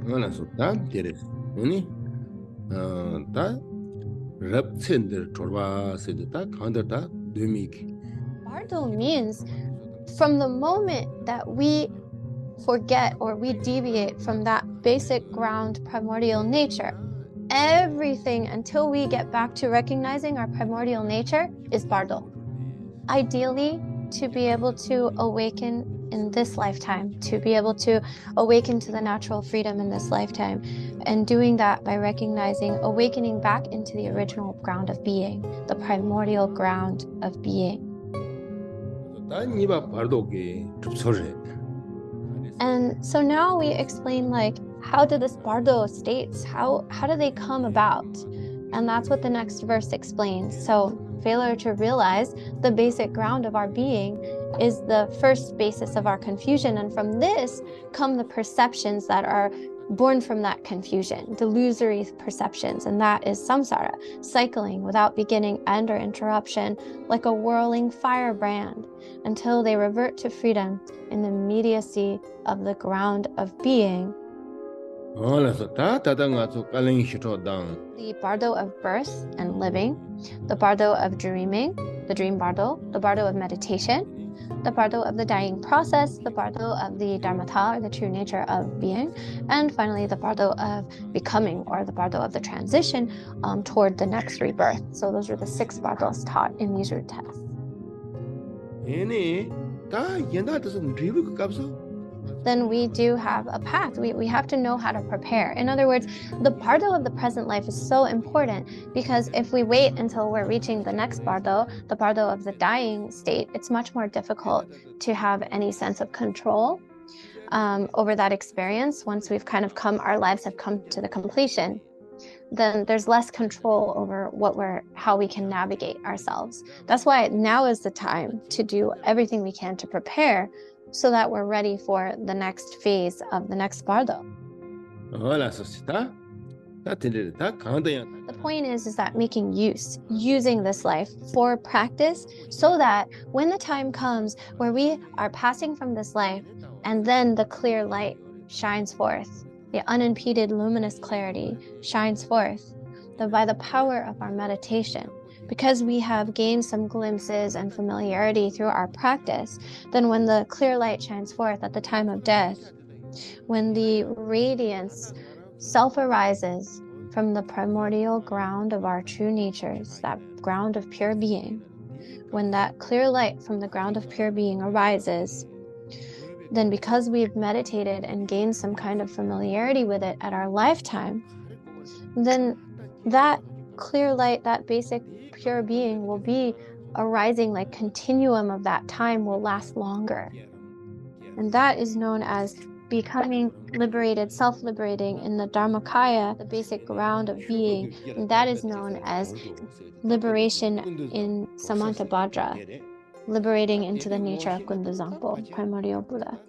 Voilà, so that is any that reptender torva said that kandata dumik. Bardo means from the moment that we forget or we deviate from that basic ground primordial nature, everything until we get back to recognizing our primordial nature is bardo. Ideally, to be able to awaken in this lifetime, to be able to awaken to the natural freedom in this lifetime, and doing that by recognizing awakening back into the original ground of being, the primordial ground of being. And so now we explain, like, how do this bardo states, how do they come about? And that's what the next verse explains. So failure to realize the basic ground of our being is the first basis of our confusion. And from this come the perceptions that are born from that confusion, delusory perceptions, and that is samsara, cycling without beginning, end, or interruption, like a whirling firebrand, until they revert to freedom in the immediacy of the ground of being. The bardo of birth and living, the bardo of dreaming, the dream bardo, the bardo of meditation, the bardo of the dying process, the bardo of the dharmata, or the true nature of being, and finally the bardo of becoming, or the bardo of the transition toward the next rebirth. So those are the 6 bardos taught in these root texts. Then we do have a path. We have to know how to prepare. In other words, the bardo of the present life is so important, because if we wait until we're reaching the next bardo, the bardo of the dying state, it's much more difficult to have any sense of control over that experience. Once we've kind of our lives have come to the completion, then there's less control over how we can navigate ourselves. That's why now is the time to do everything we can to prepare, so that we're ready for the next phase of the next bardo. The point is that using this life for practice, so that when the time comes where we are passing from this life, and then the clear light shines forth, the unimpeded luminous clarity shines forth, by the power of our meditation, because we have gained some glimpses and familiarity through our practice, then when the clear light shines forth at the time of death, when the radiance self-arises from the primordial ground of our true natures, that ground of pure being, when that clear light from the ground of pure being arises, then because we've meditated and gained some kind of familiarity with it at our lifetime, then that clear light, that basic pure being will be arising, like continuum of that time will last longer. And that is known as becoming liberated, self-liberating in the Dharmakaya, the basic ground of being. And that is known as liberation in Samantabhadra, liberating into the nature of Gundazangpo, primordial Buddha.